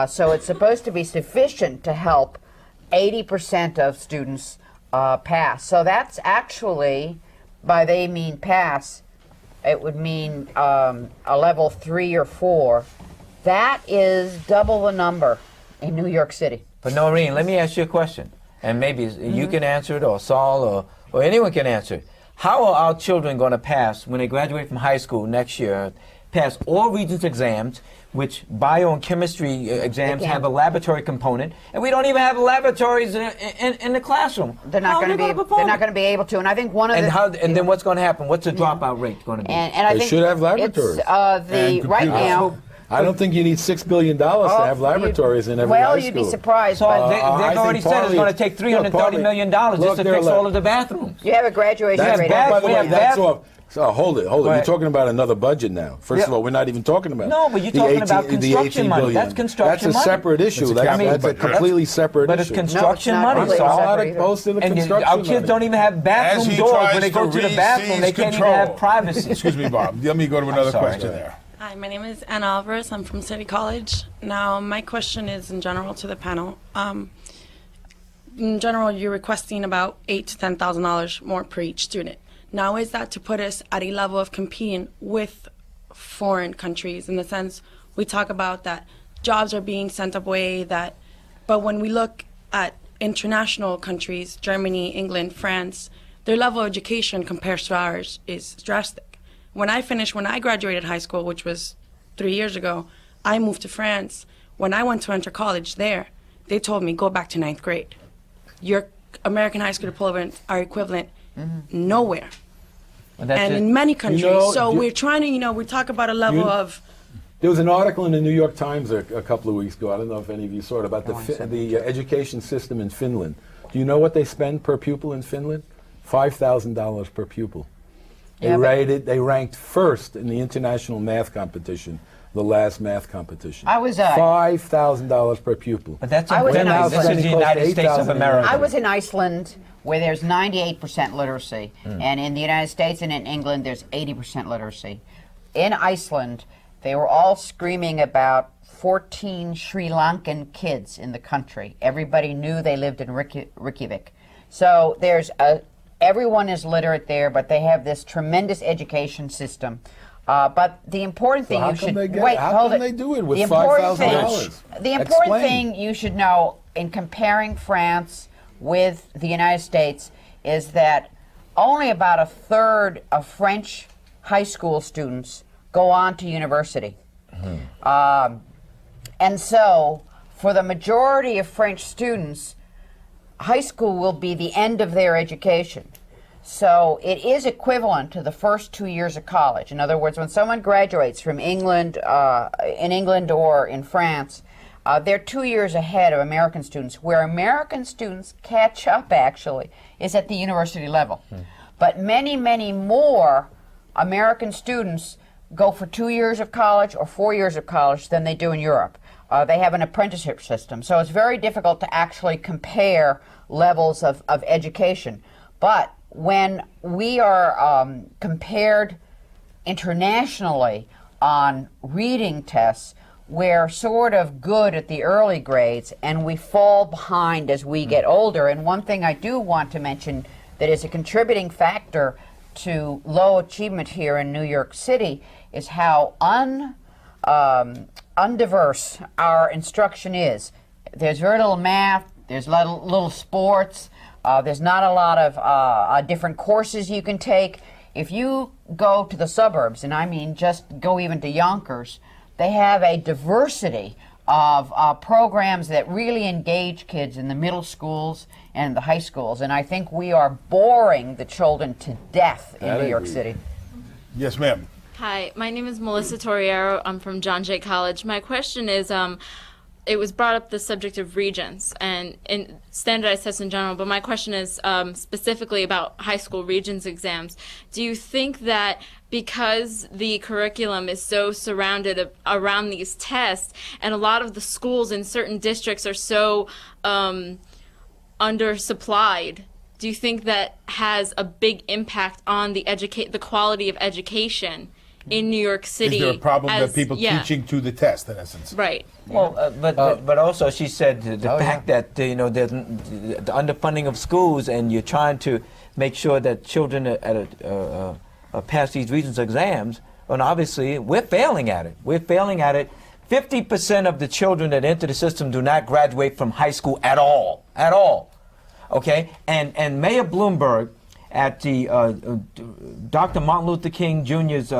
So it's supposed to be sufficient to help 80% of students pass. So that's actually, by they mean pass, it would mean a level 3 or 4. That is double the number in New York City. But Noreen, let me ask you a question, and maybe you can answer it, or Saul, or anyone can answer it. How are our children going to pass when they graduate from high school next year, pass all Regents exams, which bio and chemistry exams have a laboratory component, and we don't even have laboratories in the classroom? They're not going to be. They're not going to be able to. And I think one of and then what's going to happen? What's the dropout rate going to be? And I they think should have laboratories. It's, right now. I don't think you need $6 billion to have laboratories in every high school. Well, you'd be surprised. So they've already said it's going to take $330 million just to fix all of the bathrooms. You have a graduation rate. By the way, that's off. So hold it. You're ahead. talking about another budget now. First of Yeah. all, we're not even talking about No, but you're the talking about 18 the construction 18 money. billion. That's construction That's a money. separate issue. That's a capital That's a budget. completely separate But it's issue. construction not money. completely So separate. How most of the and construction our kids money. don't even have As bathroom he doors tries when they go to the bathroom. They re-seize can't control. even have privacy. Excuse me, Bob. Let me go to another sorry, question go ahead. there. Hi, my name is Anna Alvarez. I'm from City College. Now, my question is in general to the panel. In general, you're requesting about $8,000 to $10,000 more per each student. Now, is that to put us at a level of competing with foreign countries? In the sense, we talk about that jobs are being sent away, but when we look at international countries, Germany, England, France, their level of education compared to ours is drastic. When I graduated high school, which was 3 years ago, I moved to France. When I went to enter college there, they told me, go back to 9th grade. Your American high school diplomas are equivalent nowhere. Well, that's And it. in many countries. know, We're trying to, we talk about a level of, There was an article in the New York Times a couple of weeks ago. I don't know if any of you saw it about the education system in Finland. Do you know what they spend per pupil in Finland? $5,000 per pupil. Yeah, but- They ranked first in the international math competition, the last math competition. I was, $5,000 per pupil. But that's I was in incredible. This is Iceland. the United States of $8,000. America. I was in Iceland, where there's 98% literacy, and in the United States and in England, there's 80% literacy. In Iceland, they were all screaming about 14 Sri Lankan kids in the country. Everybody knew they lived in Reykjavik. So everyone is literate there, but they have this tremendous education system. But the important thing how you come should they get- wait. how hold come it. they do it with The important $5,000? thing- The important Explain. thing you should know in comparing France with the United States is that only about a third of French high school students go on to university. And so, for the majority of French students, high school will be the end of their education. So it is equivalent to the first 2 years of college. In other words, when someone graduates from England, in England or in France, they're 2 years ahead of American students. Where American students catch up, actually, is at the university level. But many, many more American students go for 2 years of college or 4 years of college than they do in Europe. They have an apprenticeship system. So it's very difficult to actually compare levels of education. But when we are compared internationally on reading tests, we're sort of good at the early grades and we fall behind as we get older. And one thing I do want to mention that is a contributing factor to low achievement here in New York City is how undiverse our instruction is. There's very little math, there's little sports, there's not a lot of different courses you can take. If you go to the suburbs, and I mean just go even to Yonkers, they have a diversity of programs that really engage kids in the middle schools and the high schools. And I think we are boring the children to death in New York City. Yes, ma'am. Hi, my name is Melissa Torriero. I'm from John Jay College. My question is, it was brought up the subject of regents and in standardized tests in general, but my question is specifically about high school regents exams. Do you think that because the curriculum is so surrounded around these tests and a lot of the schools in certain districts are so undersupplied, do you think that has a big impact on the quality of education in New York City? Is there a problem that people teaching to the test, in essence? Right. Well, but also she said the fact that there's the underfunding of schools, and you're trying to make sure that children pass these Regents exams. And obviously, we're failing at it. We're failing at it. 50% of the children that enter the system do not graduate from high school at all. At all. Okay. And Mayor Bloomberg at the Dr. Martin Luther King Jr.'s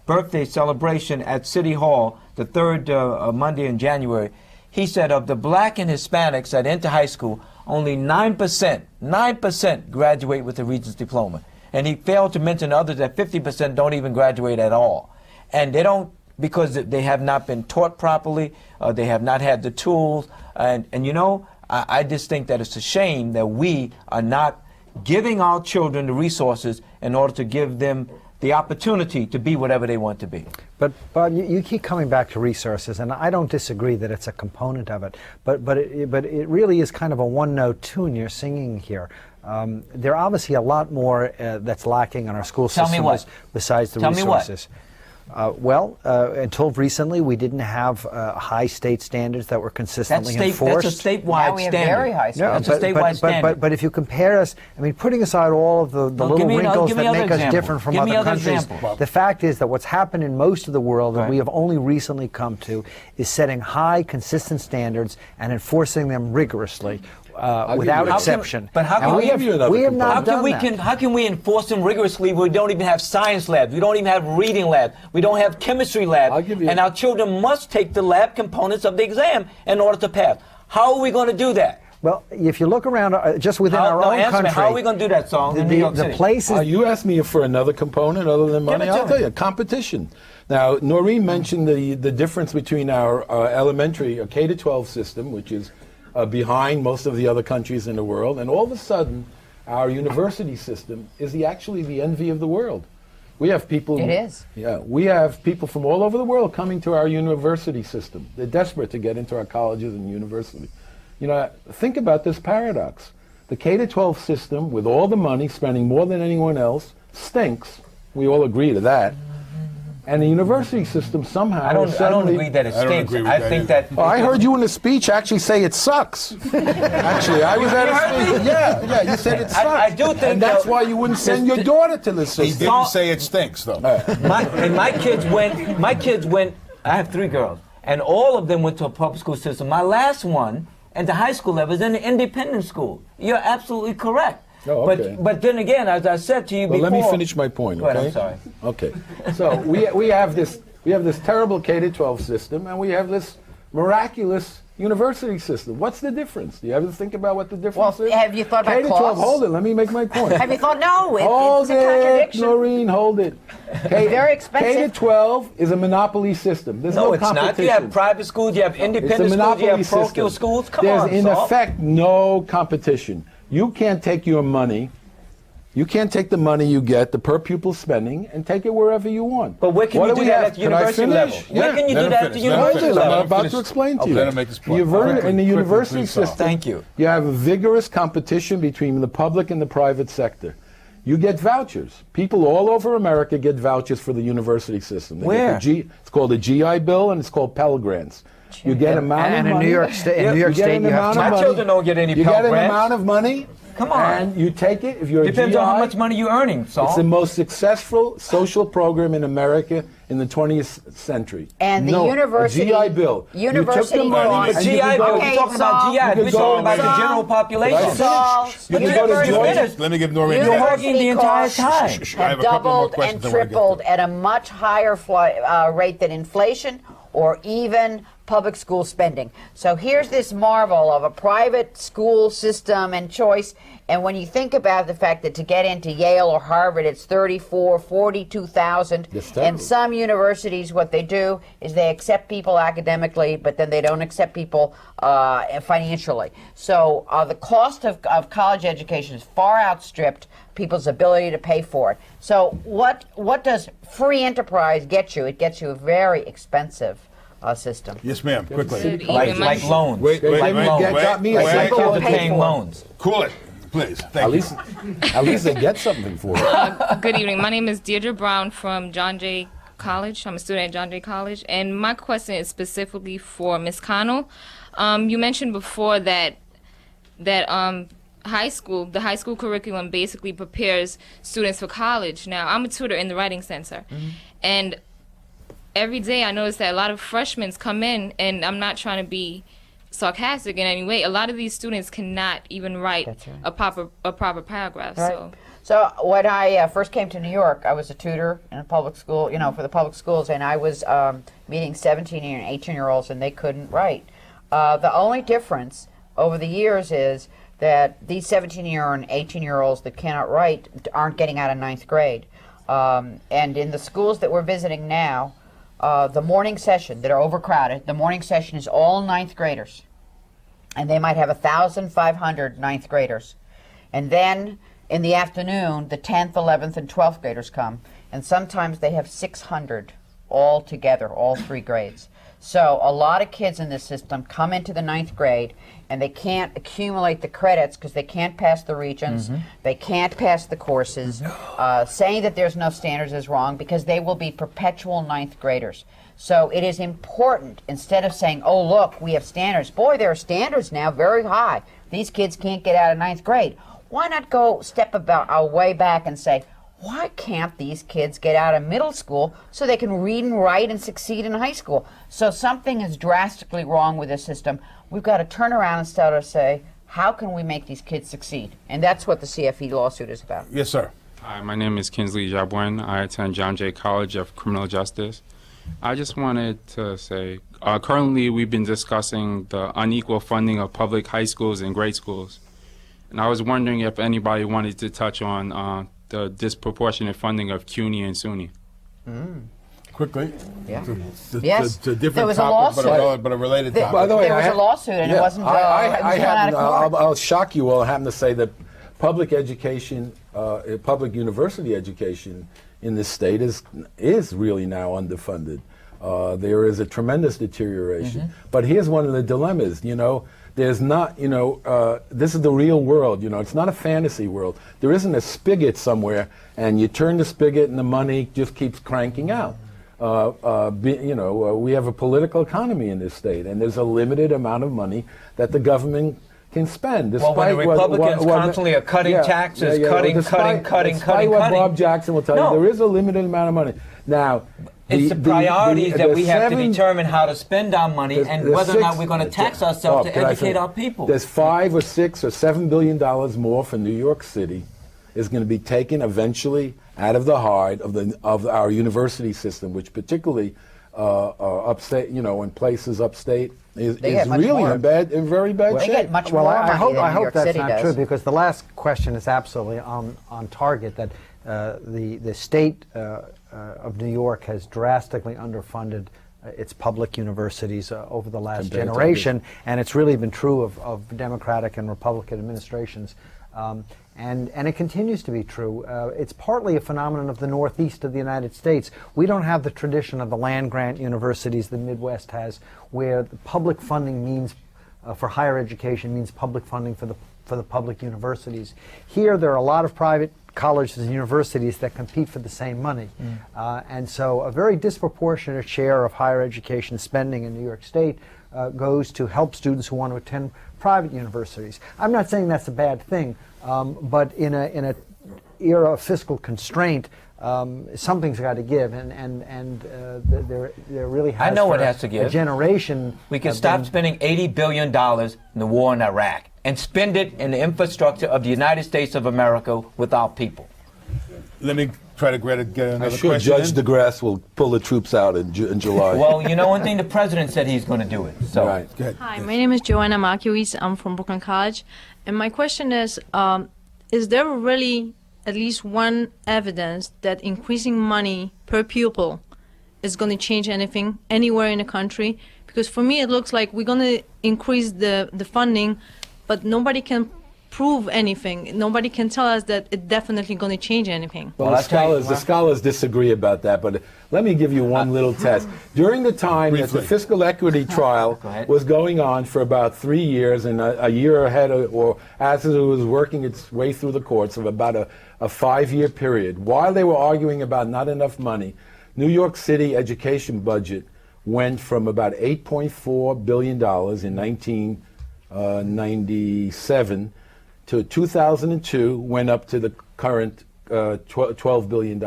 birthday celebration at City Hall, the third Monday in January, he said of the black and Hispanics that enter high school, only 9% graduate with a Regents diploma. And he failed to mention others that 50% don't even graduate at all. And they don't, because they have not been taught properly, they have not had the tools. And you know, I just think that it's a shame that we are not giving our children the resources in order to give them the opportunity to be whatever they want to be. But Bob, you keep coming back to resources, and I don't disagree that it's a component of it. But it really is kind of a one-note tune you're singing here. There are obviously a lot more that's lacking in our school Tell me system what? besides the Tell me what? resources. Until recently, we didn't have high state standards that were consistently enforced. That's a statewide Now we have standard. very high standards. That's a statewide standard. But if you compare us, I mean, putting aside all of the little wrinkles that make us different from other countries, the fact is that what's happened in most of the world that we have only recently come to is setting high, consistent standards and enforcing them rigorously. Without exception. But how can we have not done that. How can we enforce them rigorously when we don't even have science labs? We don't even have reading labs. We don't have chemistry labs. And our children must take the lab components of the exam in order to pass. How are we going to do that? Well, if you look around just within our own country, how are we going to do that, Song? The places. You asked me for another component other than money. I'll tell you, competition. Now, Noreen mentioned the difference between our elementary, K-12 system, which is behind most of the other countries in the world, and all of a sudden, our university system is actually the envy of the world. We have people. It is. Yeah, we have people from all over the world coming to our university system. They're desperate to get into our colleges and university. You know, think about this paradox. The K-12 system, with all the money, spending more than anyone else, stinks. We all agree to that. And the university system somehow. I don't agree that it stinks. I think that. Oh, I heard you in the speech actually say it sucks. Actually, I was at a speech. Yeah, you said it sucks. I do think. And that's why you wouldn't send your daughter to the system. He didn't say it stinks, though. My kids went. I have 3 girls, and all of them went to a public school system. My last one, at the high school level, is in an independent school. You're absolutely correct. Oh, okay. But then again, as I said to you before. Let me finish my point, okay? Go ahead, I'm sorry. Okay. So we have this terrible K-12 system, and we have this miraculous university system. What's the difference? Do you ever think about what the difference is? Have you thought about K-12, costs? hold it. Let me make my point. Have you thought? No, Hold it's a contradiction. Noreen, hold it. Very expensive. K-12 is a monopoly system. There's no it's competition. not. You have private schools, you have independent schools, you have parochial schools. Come There's on, in Saul. effect no competition. You can't take your money. You can't take the money you get, the per pupil spending, and take it wherever you want. But where can you do that at the university level? Where can you do that at the university level? I'm about to explain to you. Let him make his point. In the university system, Thank you. You have a vigorous competition between the public and the private sector. You get vouchers. People all over America get vouchers for the university system. They Where? It's called a GI Bill, and it's called Pell Grants. You get an amount of And money. in New York State, My children don't get any You Pell get an Grants. amount of money. Come on. And you take it if you're Depends a GI. on how much money you're earning, Saul. It's the most successful social program in America in the 20th century. And the university. a GI Bill. University you took the money costs. and you GI could go, Bill. Okay, We're talking about Saul. GI. We're You talking about could the go- general population. Saul, You can go to Georgia. Let me give Noreen. You're working the entire time. I have have a couple more doubled questions and I wanna get to. tripled at a much higher rate than inflation or even public school spending. So here's this marvel of a private school system and choice. And when you think about the fact that to get into Yale or Harvard, it's 34, 42,000. And some universities, what they do is they accept people academically, but then they don't accept people financially. So the cost of college education is far outstripped people's ability to pay for it. So what does free enterprise get you? It gets you a very expensive system. Yes, ma'am. Quickly. Like loans. Wait, like loans. got me a Like second. kids are Pay paying for it. loans. Cool it, please. Thank At you. least they get something for it. Good evening. My name is Deirdre Brown from John Jay College. I'm a student at John Jay College. And my question is specifically for Ms. Connell. You mentioned before that the high school curriculum basically prepares students for college. Now, I'm a tutor in the Writing Center. And every day I notice that a lot of freshmen come in, and I'm not trying to be sarcastic in any way. A lot of these students cannot even write a proper paragraph. Right. So when I first came to New York, I was a tutor in a public school, for the public schools, and I was meeting 17 and 18-year-olds, and they couldn't write. The only difference over the years is that these 17-year and 18-year-olds that cannot write aren't getting out of ninth grade. And in the schools that we're visiting now, the morning session that are overcrowded, the morning session is all ninth graders. And they might have 1,500 ninth graders. And then in the afternoon, the 10th, 11th, and 12th graders come. and sometimes they have 600 all together, all 3 grades. So a lot of kids in this system come into the 9th grade and they can't accumulate the credits because they can't pass the regents, they can't pass the courses. Saying that there's no standards is wrong because they will be perpetual 9th graders. So it is important, instead of saying, oh look, we have standards. Boy, there are standards now very high. These kids can't get out of 9th grade. Why not go step about our way back and say, why can't these kids get out of middle school so they can read and write and succeed in high school? So something is drastically wrong with this system. We've got to turn around and start to say, how can we make these kids succeed? And that's what the CFE lawsuit is about. Yes, sir. Hi, my name is Kinsley Jabwin. I attend John Jay College of Criminal Justice. I just wanted to say, currently we've been discussing the unequal funding of public high schools and grade schools. And I was wondering if anybody wanted to touch on the disproportionate funding of CUNY and SUNY. Quickly. Yeah. Yes. It's a There different was a topic, lawsuit. but a related There- topic. By the way, there was a lawsuit and it wasn't. I it was happen, thrown out of court. I'll shock you all. I happen to say that public education, public university education in this state is really now underfunded. There is a tremendous deterioration. But here's one of the dilemmas. There's not. This is the real world. It's not a fantasy world. There isn't a spigot somewhere, and you turn the spigot, and the money just keeps cranking out. We have a political economy in this state, and there's a limited amount of money that the government can spend. Well, when the Republicans constantly are cutting taxes, cutting. Despite what Bob Jackson will tell you, there is a limited amount of money. Now, it's the priorities that we have to determine how to spend our money and whether or not we're going to tax ourselves to educate our people. There's $5 or $6 or $7 billion more for New York City is going to be taken eventually out of the heart of our university system, which particularly upstate, in places upstate, is really in very bad shape. They get much more money than New York that's City not does. true, because the last question is absolutely on target, that the state of New York has drastically underfunded its public universities over the last generation, and it's really been true of Democratic and Republican administrations. And it continues to be true. It's partly a phenomenon of the Northeast of the United States. We don't have the tradition of the land-grant universities the Midwest has, where the public funding means, for higher education, means public funding for the public universities. Here, there are a lot of private colleges and universities that compete for the same money. And so a very disproportionate share of higher education spending in New York State goes to help students who want to attend private universities. I'm not saying that's a bad thing, but in a era of fiscal constraint, something's got to give, and there really has. I know what has to give. A generation. We can stop spending $80 billion in the war in Iraq and spend it in the infrastructure of the United States of America with our people. Let me try to get another I'm sure question Judge in. DeGrasse will pull the troops out in July. Well, one thing, the president said he's going to do it. So. Right. Go ahead. Hi, my name is Joanna Markiewicz. I'm from Brooklyn College. And my question is there really at least one evidence that increasing money per pupil is going to change anything anywhere in the country? Because for me, it looks like we're going to increase the funding, but nobody can prove anything. Nobody can tell us that it's definitely going to change anything. Well, the scholars disagree about that, but let me give you one little test. During the time that the fiscal equity trial was going on for about 3 years, and a year ahead, or as it was working its way through the courts, of about a 5-year period, while they were arguing about not enough money, New York City education budget went from about $8.4 billion in 1997 to 2002, went up to the current $12 billion.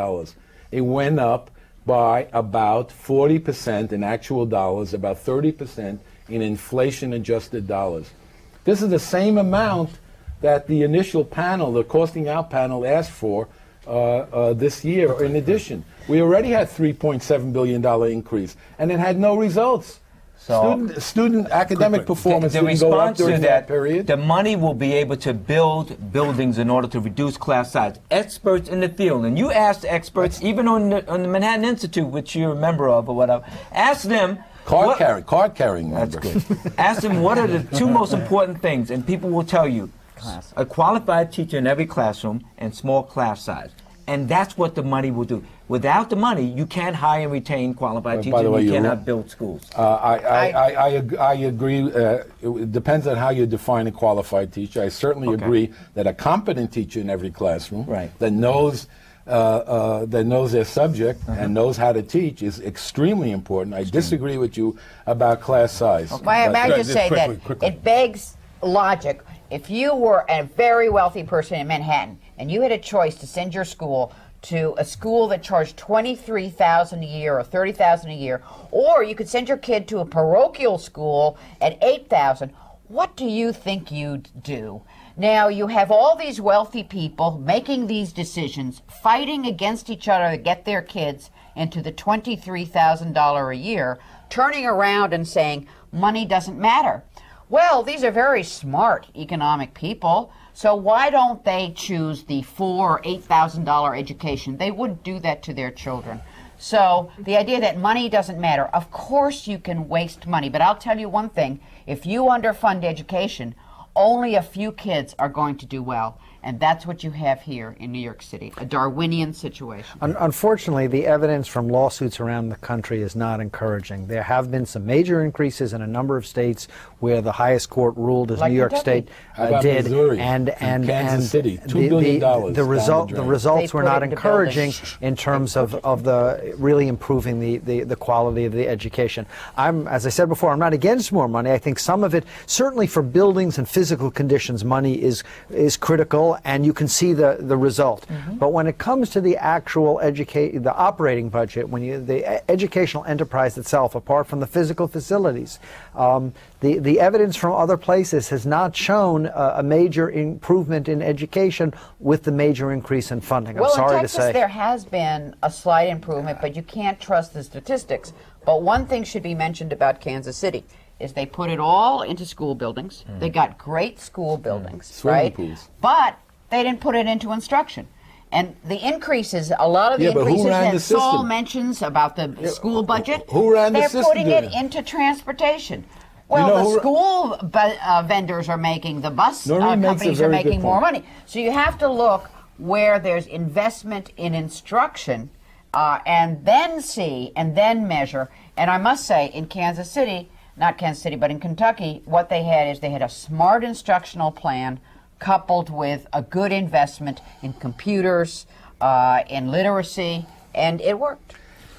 It went up by about 40% in actual dollars, about 30% in inflation-adjusted dollars. This is the same amount that the initial panel, the costing out panel, asked for this year. In addition, we already had $3.7 billion increase, and it had no results. So student academic performance didn't go up during that period. The money will be able to build buildings in order to reduce class size. Experts in the field, and you ask experts, even on the Manhattan Institute, which you're a member of or whatever, ask them. Card carrying. That's good. Ask them what are the two most important things, and people will tell you. A qualified teacher in every classroom and small class size. And that's what the money will do. Without the money, you can't hire and retain qualified By teachers. the way, You you're cannot build schools. I agree. It depends on how you define a qualified teacher. I certainly agree that a competent teacher in every classroom that knows their subject and knows how to teach is extremely important. I disagree with you about class size. May I just say that it begs logic. If you were a very wealthy person in Manhattan and you had a choice to send your school to a school that charged $23,000 a year or $30,000 a year, or you could send your kid to a parochial school at $8,000, what do you think you'd do? Now, you have all these wealthy people making these decisions, fighting against each other to get their kids into the $23,000 a year, turning around and saying, money doesn't matter. Well, these are very smart economic people, so why don't they choose the $4,000 or $8,000 education? They wouldn't do that to their children. So the idea that money doesn't matter, of course you can waste money, but I'll tell you one thing, if you underfund education, only a few kids are going to do well. And that's what you have here in New York City, a Darwinian situation. Unfortunately, the evidence from lawsuits around the country is not encouraging. There have been some major increases in a number of states where the highest court ruled, as Like New York Kentucky. State did, Missouri and Kansas City, $2 billion the results They were put not it into encouraging buildings. in terms of the really improving the quality of the education. As I said before, I'm not against more money. I think some of it, certainly for buildings and physical conditions, money is critical, and you can see the result. But when it comes to the actual the operating budget, the educational enterprise itself, apart from the physical facilities, the evidence from other places has not shown a major improvement in education with the major increase in funding. I'm sorry in to Texas, say. there has been a slight improvement, but you can't trust the statistics. But one thing should be mentioned about Kansas City is they put it all into school buildings. They got great school buildings, Swimming right? pools. But they didn't put it into instruction. And the increases, a lot of the Yeah, but who increases ran the that Saul system? mentions about the school budget, who ran the they're system putting it then? into transportation. Well, know the who- school vendors are making, the bus Noreen makes a companies are very good making more point. money. So you have to look where there's investment in instruction and then measure. And I must say, in Kansas City, not Kansas City, but in Kentucky, what they had is they had a smart instructional plan coupled with a good investment in computers, in literacy, and it worked.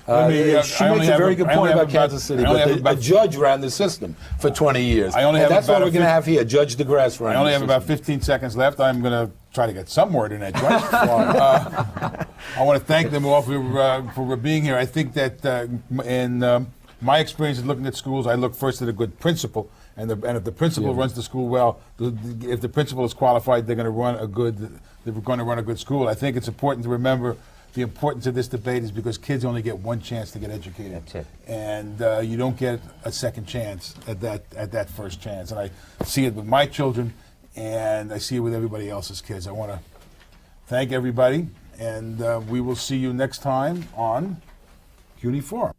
She makes a very good point about Kansas City, but a judge ran the system for 20 years. I only have that's what about we're going to have here. Judge DeGrasse ran I only the have about system. 15 seconds left. I'm going to try to get some word in edgewise. I want to thank them all for being here. I think that in my experience in looking at schools, I look first at a good principal, and if the principal runs the school well, if the principal is qualified, they're going to run a good school. I think it's important to remember the importance of this debate is because kids only get one chance to get educated. That's it. And you don't get a second chance at that first chance. And I see it with my children, and I see it with everybody else's kids. I want to thank everybody, and we will see you next time on CUNY Forum.